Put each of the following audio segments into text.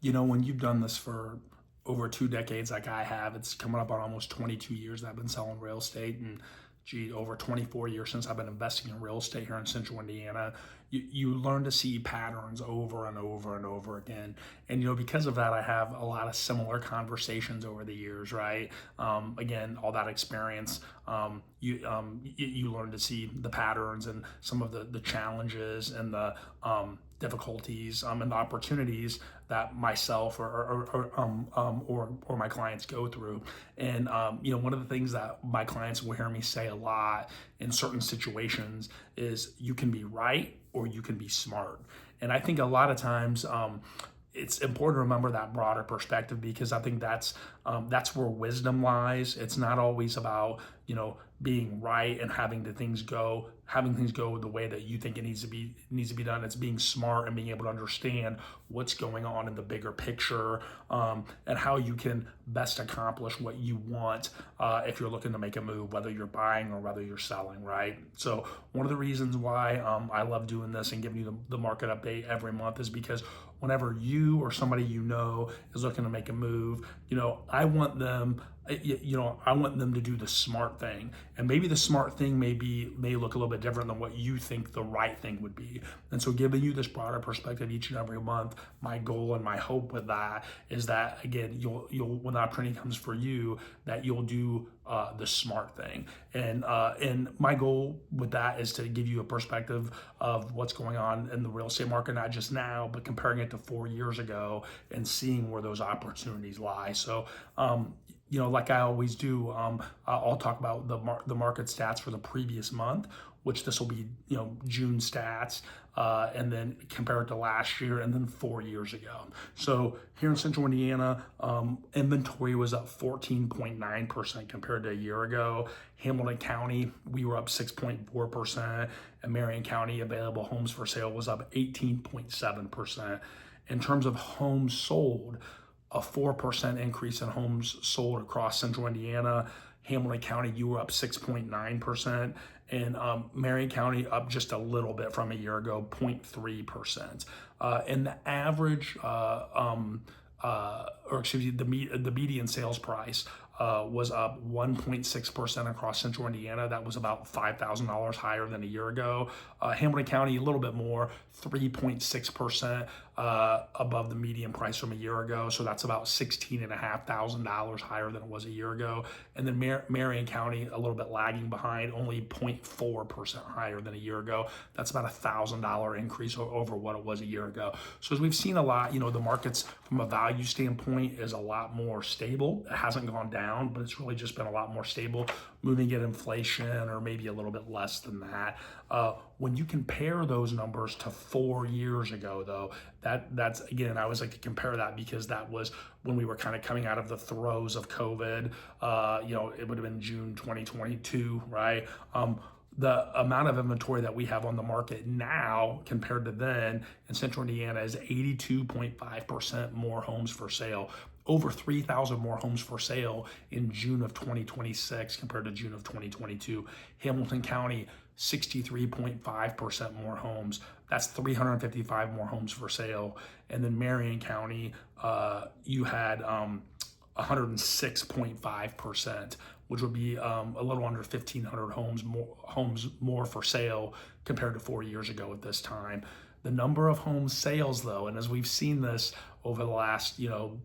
When you've done this for over 2 decades like I have, it's coming up on almost 22 years that I've been selling real estate, and over 24 years since I've been investing in real estate here in Central Indiana. You learn to see patterns over and over and over again. And, because of that, I have a lot of similar conversations over the years, right? Again, all that experience, you learn to see the patterns and some of the challenges and the difficulties and the opportunities that myself or my clients go through. And one of the things that my clients will hear me say a lot in certain situations is you can be right or you can be smart. And I think a lot of times it's important to remember that broader perspective, because I think that's where wisdom lies. It's not always about being right and having things go the way that you think it needs to be done. It's being smart and being able to understand what's going on in the bigger picture, and how you can best accomplish what you want if you're looking to make a move, whether you're buying or whether you're selling, right? So one of the reasons why I love doing this and giving you the market update every month is because whenever you or somebody is looking to make a move, I want them to do the smart thing. And maybe the smart thing may look a little bit different than what you think the right thing would be. And so giving you this broader perspective each and every month, my goal and my hope with that is that, again, you'll when the opportunity comes for you, that you'll do the smart thing. And my goal with that is to give you a perspective of what's going on in the real estate market, not just now, but comparing it to 4 years ago and seeing where those opportunities lie. So, like I always do, I'll talk about the market stats for the previous month, which this will be, June stats, and then compare it to last year and then 4 years ago. So here in Central Indiana, inventory was up 14.9% compared to a year ago. Hamilton County, we were up 6.4%, and Marion County available homes for sale was up 18.7%. In terms of homes sold, a 4% increase in homes sold across Central Indiana. Hamilton County, you were up 6.9%, and Marion County up just a little bit from a year ago, 0.3%. And the average, the median sales price was up 1.6% across Central Indiana. That was about $5,000 higher than a year ago. Hamilton County, a little bit more, 3.6% above the median price from a year ago. So that's about $16,500 higher than it was a year ago. And then Marion County, a little bit lagging behind, only 0.4% higher than a year ago. That's about $1,000 increase over what it was a year ago. So as we've seen a lot, the markets from a value standpoint is a lot more stable. It hasn't gone down, but it's really just been a lot more stable, moving at inflation or maybe a little bit less than that. When you compare those numbers to 4 years ago, though, that's again, I always like to compare that because that was when we were kind of coming out of the throes of COVID. It would have been June 2022, right? The amount of inventory that we have on the market now compared to then in Central Indiana is 82.5% more homes for sale. Over 3,000 more homes for sale in June of 2026 compared to June of 2022. Hamilton County, 63.5% more homes. That's 355 more homes for sale. And then Marion County, you had 106.5%, which would be a little under 1,500 homes more for sale compared to 4 years ago at this time. The number of home sales, though, and as we've seen this over the last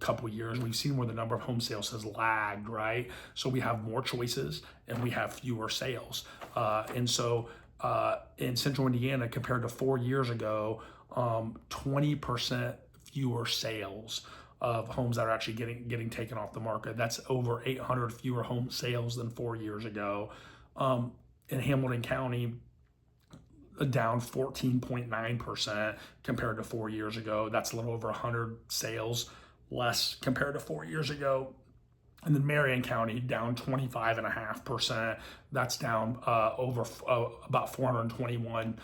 couple of years, we've seen where the number of home sales has lagged, right? So we have more choices and we have fewer sales, and so in Central Indiana compared to 4 years ago, 20% fewer sales of homes that are actually getting taken off the market. That's over 800 fewer home sales than 4 years ago. In Hamilton County, down 14.9% compared to 4 years ago. That's a little over 100 sales less compared to 4 years ago. And then Marion County down 25.5%. That's down about 421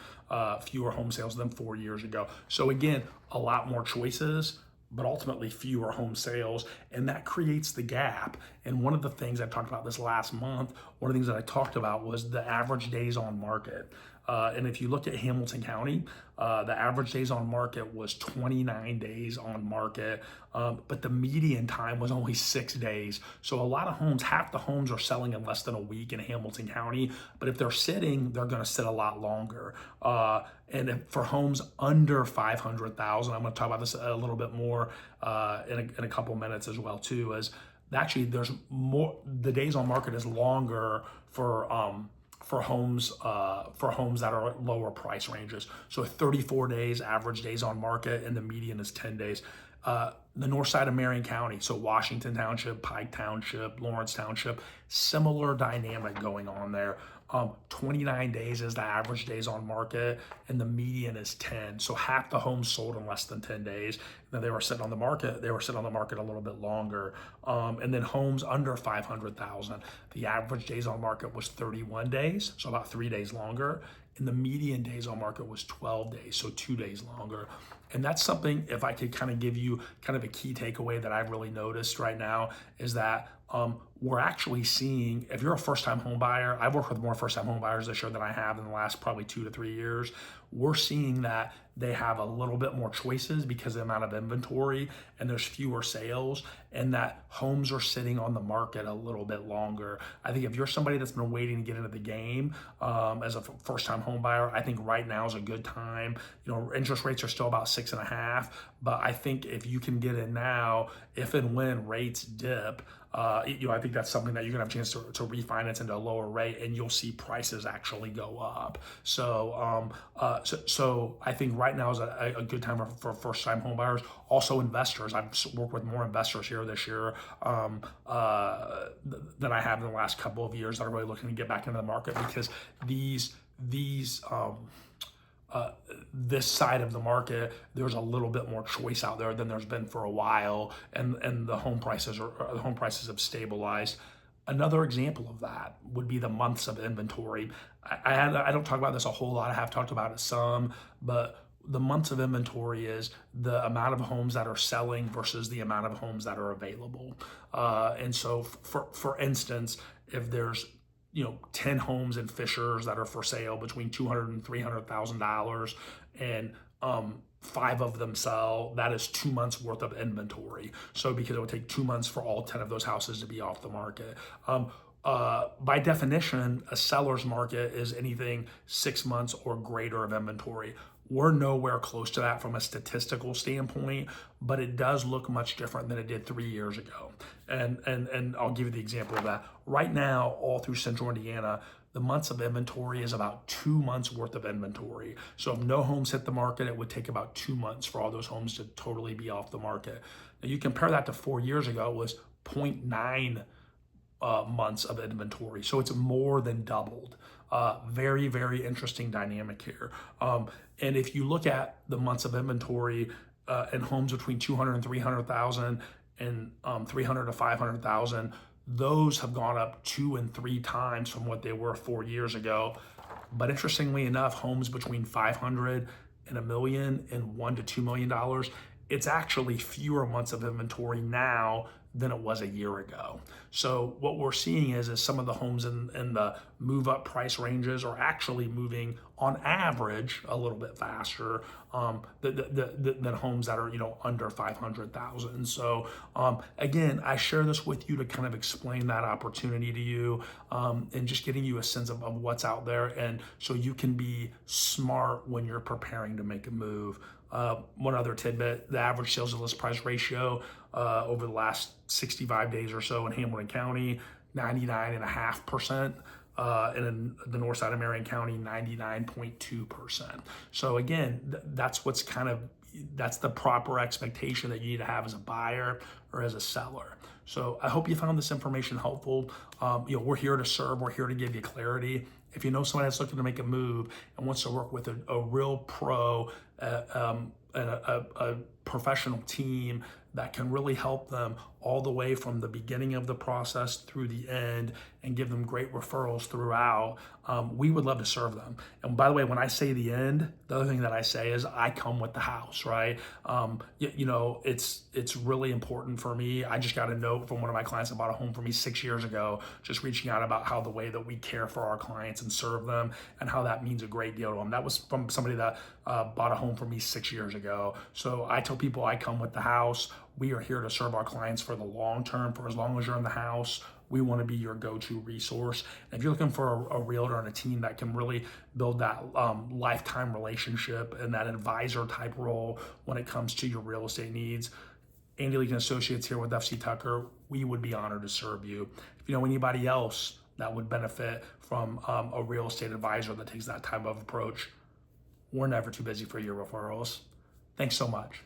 fewer home sales than 4 years ago. So again, a lot more choices, but ultimately fewer home sales, and that creates the gap. And one of the things I talked about this last month, one of the things that I talked about was the average days on market. And if you look at Hamilton County, the average days on market was 29 days on market, but the median time was only 6 days. So a lot of homes, half the homes are selling in less than a week in Hamilton County, but if they're sitting, they're going to sit a lot longer. For homes under 500,000, I'm going to talk about this a little bit more in a couple minutes as well too, is actually there's more, the days on market is longer for homes that are lower price ranges. So 34 days average days on market, and the median is 10 days. The north side of Marion County, so Washington Township, Pike Township, Lawrence Township, similar dynamic going on there. 29 days is the average days on market, and the median is 10. So half the homes sold in less than 10 days. Then they were sitting on the market. They were sitting on the market a little bit longer. And then homes under 500,000, the average days on market was 31 days, so about 3 days longer. And the median days on market was 12 days, so 2 days longer. And that's something, if I could kind of give you kind of a key takeaway that I've really noticed right now, is that we're actually seeing, if you're a first-time home buyer, I've worked with more first-time home buyers this year than I have in the last probably 2 to 3 years. We're seeing that they have a little bit more choices because of the amount of inventory, and there's fewer sales, and that homes are sitting on the market a little bit longer. I think if you're somebody that's been waiting to get into the game as a first-time home buyer, I think right now is a good time. You know, interest rates are still about 6.5, but I think if you can get in now, if and when rates dip, I think that's something that you're gonna have a chance to refinance into a lower rate, and you'll see prices actually go up. So I think right now is a good time for first-time home buyers. Also investors. I've worked with more investors here this year than I have in the last couple of years that are really looking to get back into the market, because this side of the market, there's a little bit more choice out there than there's been for a while, and the home prices have stabilized. Another example of that would be the months of inventory. I don't talk about this a whole lot. I have talked about it some, but the months of inventory is the amount of homes that are selling versus the amount of homes that are available. And so, for instance, if there's 10 homes in Fishers that are for sale between $200,000 and $300,000, and 5 of them sell, that is 2 months worth of inventory. So because it would take 2 months for all 10 of those houses to be off the market. By definition, a seller's market is anything 6 months or greater of inventory. We're nowhere close to that from a statistical standpoint, but it does look much different than it did 3 years ago. And I'll give you the example of that. Right now, all through central Indiana, the months of inventory is about 2 months worth of inventory. So if no homes hit the market, it would take about 2 months for all those homes to totally be off the market. Now you compare that to 4 years ago, it was 0.9 months of inventory. So it's more than doubled. Very, very interesting dynamic here. And if you look at the months of inventory in homes between 200 and 300,000 and 300 to 500,000, those have gone up 2 and 3 times from what they were 4 years ago. But interestingly enough, homes between 500 and $1 million and $1 to $2 million, it's actually fewer months of inventory now than it was a year ago. So what we're seeing is some of the homes in the move up price ranges are actually moving on average a little bit faster than homes that are under 500,000. So again, I share this with you to kind of explain that opportunity to you, and just getting you a sense of what's out there, and so you can be smart when you're preparing to make a move. One other tidbit: the average sales to list price ratio over the last 65 days or so in Hamilton County, 99.5%. And in the north side of Marion County, 99.2%. So again, that's the proper expectation that you need to have as a buyer or as a seller. So I hope you found this information helpful. We're here to serve. We're here to give you clarity. If you know someone that's looking to make a move and wants to work with a real pro, and a professional team that can really help them all the way from the beginning of the process through the end and give them great referrals throughout, we would love to serve them. And by the way, when I say the end, the other thing that I say is I come with the house, right? It's really important for me. I just got a note from one of my clients that bought a home for me 6 years ago, just reaching out about how the way that we care for our clients and serve them and how that means a great deal to them. That was from somebody that bought a home for me 6 years ago. So I tell people I come with the house. We are here to serve our clients for the long term, for as long as you're in the house. We want to be your go-to resource. And if you're looking for a realtor and a team that can really build that lifetime relationship and that advisor type role when it comes to your real estate needs, Andy Leek and Associates here with FC Tucker, we would be honored to serve you. If you know anybody else that would benefit from a real estate advisor that takes that type of approach, we're never too busy for your referrals. Thanks so much.